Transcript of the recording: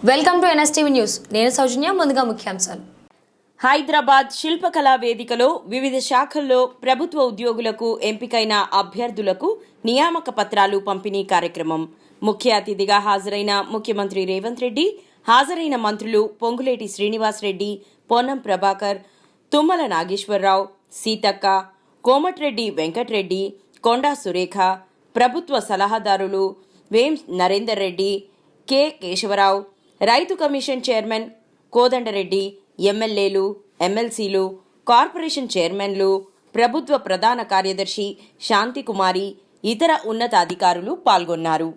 Welcome to NSTV news. నేను సౌజన్య. ముందుగా ముఖ్యాంశాలు. హైదరాబాద్ శిల్పకళా వేదికలో వివిధ శాఖల్లో ప్రభుత్వ ఉద్యోగులకు ఎంపికైన అభ్యర్థులకు నియామక పత్రాలు పంపిణీ కార్యక్రమం. ముఖ్య అతిథిగా హాజరైన ముఖ్యమంత్రి రేవంత్ రెడ్డి, హాజరైన మంత్రులు పొంగులేటి శ్రీనివాసరెడ్డి, పొన్నం ప్రభాకర్, తుమ్మల నాగేశ్వరరావు, సీతక్క, కోమటిరెడ్డి వెంకటరెడ్డి, కొండా సురేఖ, ప్రభుత్వ సలహాదారులు వేం నరేందర్ రెడ్డి, కె కేశవరావు, రైతు కమిషన్ చైర్మన్ కోదండరెడ్డి, ఎమ్మెల్యేలు, ఎమ్మెల్సీలు, కార్పొరేషన్ చైర్మన్లు, ప్రభుత్వ ప్రధాన కార్యదర్శి శాంతికుమారి, ఇతర ఉన్నతాధికారులు పాల్గొన్నారు.